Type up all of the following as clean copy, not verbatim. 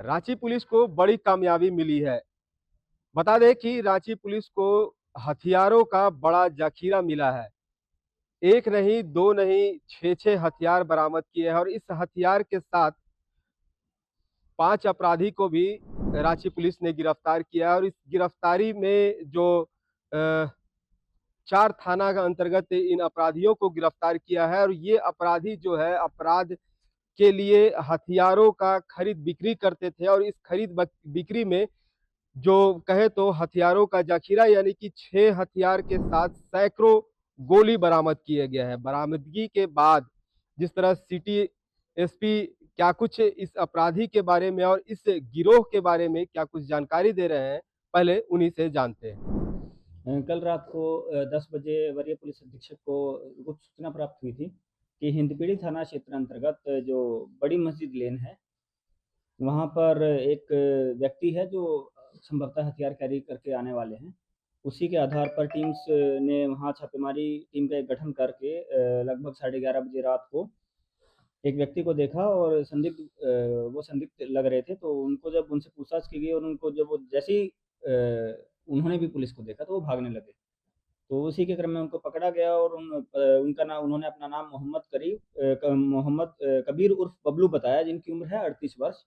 Ranchi police को बड़ी कामयाबी मिली है। बता दें कि रांची पुलिस को हथियारों का बड़ा ज़ख़ीरा मिला है। एक नहीं, दो नहीं, 6-6 हथियार बरामद किए हैं और इस हथियार के साथ 5 अपराधी को भी रांची पुलिस ने गिरफ्तार किया है और इस गिरफ्तारी में जो अ, 4 थाना के अंतर्गत इन अपराधियों को गिरफ्तार किया है और ये अपराधी जो है अपराध के लिए हथियारों का खरीद-बिक्री करते थे और इस खरीद बक बिक्री में जो कहे तो हथियारों का ज़ख़ीरा यानी कि 6 हथियार के साथ सैकड़ों गोली बरामद किए गए हैं। बरामदगी के बाद जिस तरह सिटी एसपी क्या कुछ इस अपराधी के बारे में और इस गिरोह के बारे में क्या कुछ जानकारी दे रहे हैं, पहले उन्हीं से जानते हैं। कल रात को 10 बजे वरीय पुलिस अधीक्षक को गुप्त सूचना प्राप्त हुई थी कि हिंदपीढ़ी थाना क्षेत्र अंतर्गत जो बड़ी मस्जिद लेन है, वहाँ पर एक व्यक्ति है जो संभवतः हथियार कैरी करके आने वाले हैं। उसी के आधार पर टीम्स ने वहाँ छापेमारी टीम का एक गठन करके लगभग 11:30 बजे रात को एक व्यक्ति को देखा और वो संदिग्ध लग रहे थे, तो उनको जब उनसे पूछताछ की गई और उनको जब वो जैसे ही उन्होंने भी पुलिस को देखा तो वो भागने लगे। तो उसी के क्रम में उनको पकड़ा गया और उनका नाम उन्होंने अपना नाम मोहम्मद कबीर उर्फ बबलू बताया, जिनकी उम्र है 38 वर्ष।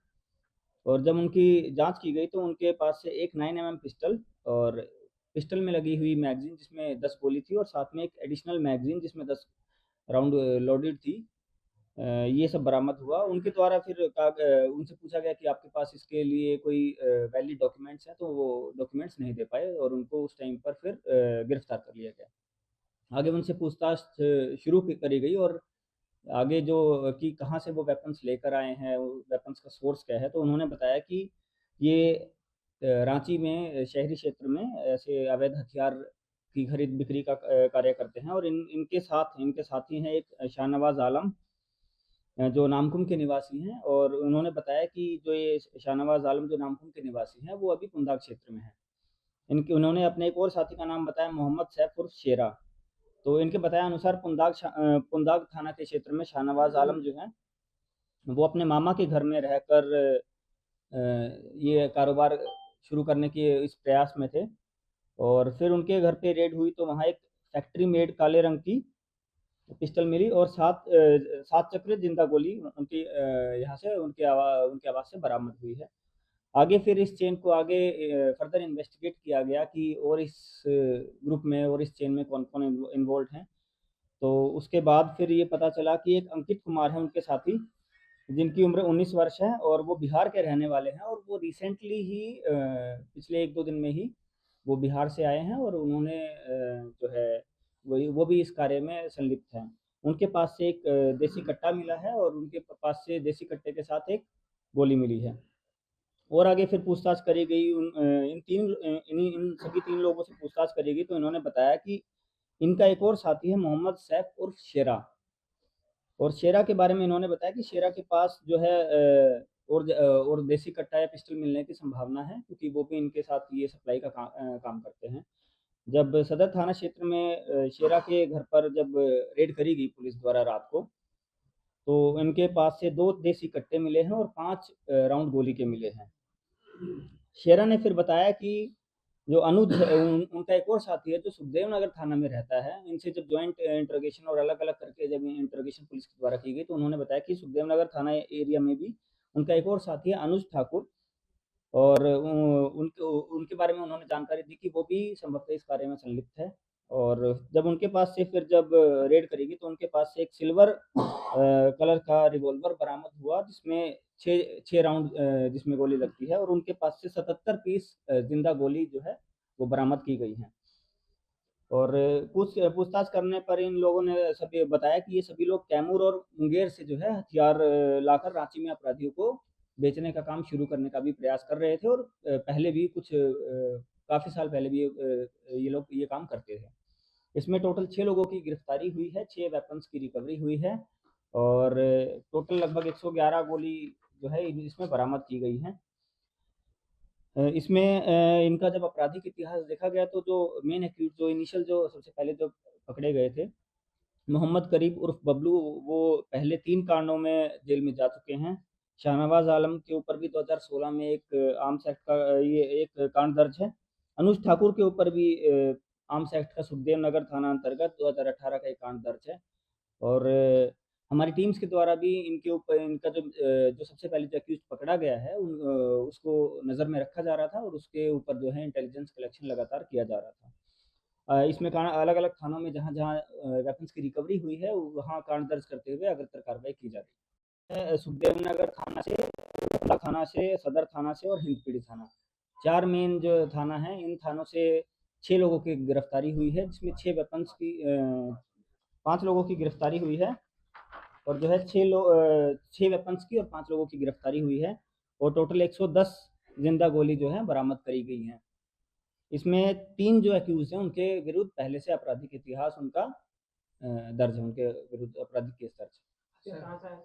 और जब उनकी जाँच की गई तो उनके पास से एक 9 एमएम पिस्टल और पिस्टल में लगी हुई मैगज़ीन जिसमें 10 गोली थी और साथ में एक एडिशनल मैगज़ीन जिसमें 10 राउंड लोडेड थी। ये सब बरामद हुआ। उनसे पूछा गया कि आपके पास इसके लिए कोई वैलिड डॉक्यूमेंट्स हैं, तो वो डॉक्यूमेंट्स नहीं दे पाए और उनको उस टाइम पर फिर गिरफ्तार कर लिया गया। आगे उनसे पूछताछ शुरू करी गई और आगे जो कि कहाँ से वो वेपन्स लेकर आए हैं, वेपन्स का सोर्स क्या है, तो उन्होंने बताया कि ये रांची में शहरी क्षेत्र में ऐसे अवैध हथियार की खरीद-बिक्री का कार्य करते हैं और इनके साथी हैं एक शाहनवाज़ आलम, जो नामकुम के निवासी हैं और उन्होंने बताया कि जो ये शाहनवाज़ आलम जो नामकुम के निवासी हैं, वो अभी पुंदाग क्षेत्र में हैं। इनके उन्होंने अपने एक और साथी का नाम बताया मोहम्मद सैफ उर्फ शेरा। तो इनके बताए अनुसार पुंदाग थाना के क्षेत्र में शाहनवाज़ आलम जो हैं, वो अपने मामा के घर में रहकर ये कारोबार शुरू करने के इस प्रयास में थे और फिर उनके घर पे रेड हुई तो वहाँ एक फैक्ट्री मेड काले रंग की पिस्टल मिली और 7 चक्र जिंदा गोली यहाँ से उनके आवाज़ से बरामद हुई है। आगे फिर इस चेन को आगे फर्दर इन्वेस्टिगेट किया गया कि और इस ग्रुप में और इस चेन में कौन-कौन इन्वॉल्व्ड हैं। तो उसके बाद फिर ये पता चला कि एक अंकित कुमार हैं उनके साथी, जिनकी उम्र 19 वर्ष है और वो बिहार के रहने वाले हैं और वो रिसेंटली ही पिछले 1-2 दिन में ही वो बिहार से आए हैं और उन्होंने जो है वो भी इस कार्य में संलिप्त हैं। उनके पास से एक देसी कट्टा मिला है और उनके पास से देसी कट्टे के साथ एक गोली मिली है। और आगे फिर पूछताछ करी गई इन सभी 3 लोगों से पूछताछ करी गई तो इन्होंने बताया कि इनका एक और साथी है मोहम्मद सैफ उर्फ शेरा और शेरा के बारे में इन्होंने बताया कि शेरा के पास जो है और देसी कट्टा या पिस्टल मिलने की संभावना है क्योंकि वो भी इनके साथ ये सप्लाई का काम करते हैं। जब सदर थाना क्षेत्र में शेरा के घर पर जब रेड करी गई पुलिस द्वारा रात को, तो इनके पास से 2 देसी कट्टे मिले हैं और 5 राउंड गोली के मिले हैं। शेरा ने फिर बताया कि जो अनुज है उनका एक और साथी है जो सुखदेव नगर थाना में रहता है। इनसे जब जॉइंट इंटरोगेशन और अलग-अलग करके जब इंटरोगेशन पुलिस के द्वारा की गई तो उन्होंने बताया कि सुखदेव नगर थाना एरिया में भी उनका एक और साथी है अनुज ठाकुर और उनके बारे में उन्होंने जानकारी दी कि वो भी संभवतः इस कार्य में संलिप्त है। और जब रेड करी गई तो उनके पास से एक सिल्वर कलर का रिवॉल्वर बरामद हुआ जिसमें 6 राउंड जिसमें गोली लगती है और उनके पास से 77 पीस जिंदा गोली जो है वो बरामद की गई हैं। और पूछताछ करने पर इन लोगों ने सभी बताया कि ये सभी लोग कैमूर और मुंगेर से जो है हथियार लाकर रांची में अपराधियों को बेचने का काम शुरू करने का भी प्रयास कर रहे थे और पहले भी काफ़ी साल पहले भी ये लोग ये काम करते थे। इसमें टोटल 6 लोगों की गिरफ्तारी हुई है, 6 वेपन्स की रिकवरी हुई है और टोटल लगभग 111 गोली जो है इसमें बरामद की गई हैं। इसमें इनका जब आपराधिक इतिहास देखा गया तो जो मेन एक्यूज़ जो इनिशियल जो सबसे पहले जो पकड़े गए थे, मोहम्मद करीब उर्फ बबलू, वो पहले 3 कांडों में जेल में जा चुके हैं। शाहनवाज आलम के ऊपर भी 2016 में एक आर्म्स एक्ट का ये एक कांड दर्ज है। अनुज ठाकुर के ऊपर भी आर्म्स एक्ट का सुखदेव नगर थाना अंतर्गत 2018 का एक कांड दर्ज है। और हमारी टीम्स के द्वारा भी इनके ऊपर इनका जो सबसे पहले जो एक्यूज़ पकड़ा गया है उसको नज़र में रखा जा रहा था और उसके ऊपर जो है इंटेलिजेंस कलेक्शन लगातार किया जा रहा था। इसमें अलग-अलग थानों में जहाँ-जहाँ वेपन्स की रिकवरी हुई है वहाँ कांड दर्ज करते हुए अग्रतर कार्रवाई की जा रही है। सुखदेव नगर थाना से, गोंडा थाना से, सदर थाना से और हिंदपीढ़ी थाना, 4 मेन जो थाना हैं, इन थानों से 6 लोगों की गिरफ्तारी हुई है, जिसमें 6 वेपन्स की 5 लोगों की गिरफ्तारी हुई है और जो है 6 वेपन्स की और 5 लोगों की गिरफ्तारी हुई है और टोटल 110 जिंदा गोली जो है बरामद करी गई हैं। इसमें 3 जो एक्यूज़ हैं उनके विरुद्ध पहले से आपराधिक इतिहास उनका दर्ज है, उनके विरुद्ध आपराधिक केस दर्ज है।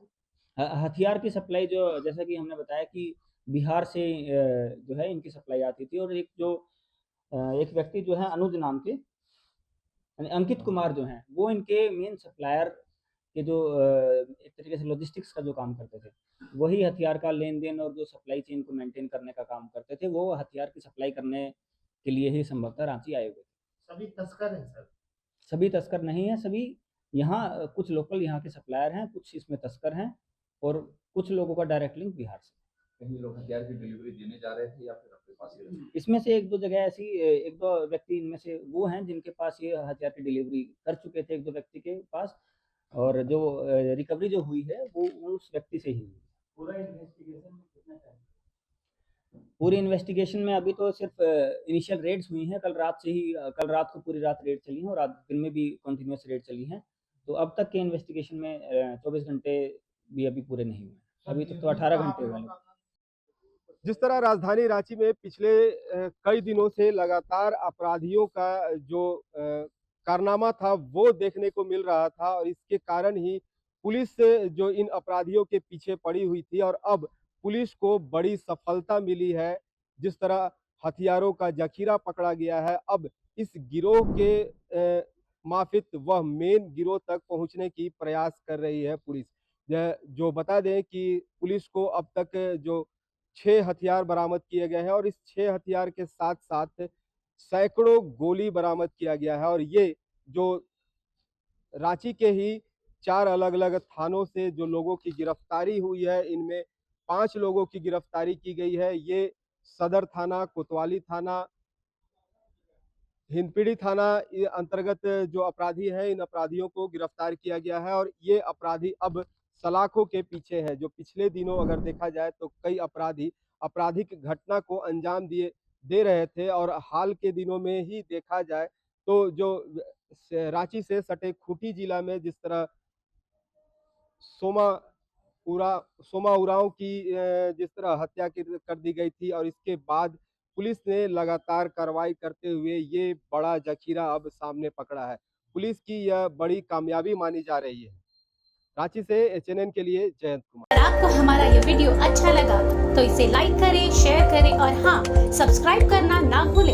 हथियार की सप्लाई जो जैसा कि हमने बताया कि बिहार से जो है इनकी सप्लाई आती थी और एक व्यक्ति जो है अनुज नाम के यानी अंकित कुमार जो हैं वो इनके मेन सप्लायर के जो एक तरीके से लॉजिस्टिक्स का जो काम करते थे, वही हथियार का लेन-देन और जो सप्लाई चेन को मेंटेन करने का काम करते थे, वो हथियार की सप्लाई करने के लिए ही संभवतः रांची आए हुए थे। सभी तस्कर हैं सर? सभी तस्कर नहीं हैं, सभी यहाँ कुछ लोकल यहाँ के सप्लायर हैं, कुछ इसमें तस्कर हैं और कुछ लोगों का डायरेक्ट लिंक बिहार से। कहीं लोग हथियार की डिलीवरी देने जा रहे थे या फिर आपके पास ही रहे? इसमें से 1-2 जगह ऐसी 1-2 व्यक्ति इनमें से वो हैं जिनके पास ये हथियार की डिलीवरी कर चुके थे 1-2 व्यक्ति के पास और जो रिकवरी जो हुई है वो उस व्यक्ति से ही हुई। पूरा इन्वेस्टिगेशन में कितना टाइम? पूरी इन्वेस्टिगेशन में अभी तो सिर्फ इनिशियल रेड्स हुई हैं, कल रात को पूरी रात रेड चली हैं और आज दिन में भी कंटिन्यूअस रेड चली हैं। तो अब तक के इन्वेस्टिगेशन में 24 घंटे भी अभी पूरे नहीं हुए हैं। अभी तक तो 18 घंटे हुए हैं। जिस तरह राजधानी रांची में पिछले कई दिनों से लगातार अपराधियों का जो कारनामा था वो देखने को मिल रहा था और इसके कारण ही पुलिस जो इन अपराधियों के पीछे पड़ी हुई थी और अब पुलिस को बड़ी सफलता मिली है। जिस तरह हथियारों का जखीरा पकड़ा गया है, अब इस गिरोह के माफिक वह मेन गिरोह तक पहुंचने की प्रयास कर रही है पुलिस। जो बता दें कि पुलिस को अब तक जो 6 हथियार बरामद किए गए हैं और इस 6 हथियार के साथ-साथ सैकड़ों गोली बरामद किया गया है और ये जो रांची के ही 4 अलग-अलग थानों से जो लोगों की गिरफ्तारी हुई है, इनमें 5 लोगों की गिरफ्तारी की गई है। ये सदर थाना, कोतवाली थाना, हिंदपीढ़ी थाना ये अंतर्गत जो अपराधी हैं, इन अपराधियों को गिरफ्तार किया गया है और ये अपराधी अब सलाखों के पीछे हैं। जो पिछले दिनों अगर देखा जाए तो कई अपराधी आपराधिक घटना को अंजाम दे रहे थे और हाल के दिनों में ही देखा जाए तो जो रांची से सटे खूंटी जिला में जिस तरह सोमा सोमा उरांव की जिस तरह हत्या कर दी गई थी और इसके बाद पुलिस ने लगातार कार्रवाई करते हुए ये बड़ा जखीरा अब सामने पकड़ा है। पुलिस की यह बड़ी कामयाबी मानी जा रही है। रांची से एचएनएन के लिए जयंत कुमार। अगर आपको हमारा ये वीडियो अच्छा लगा तो इसे लाइक करें, शेयर करें और हाँ, सब्सक्राइब करना ना भूलें।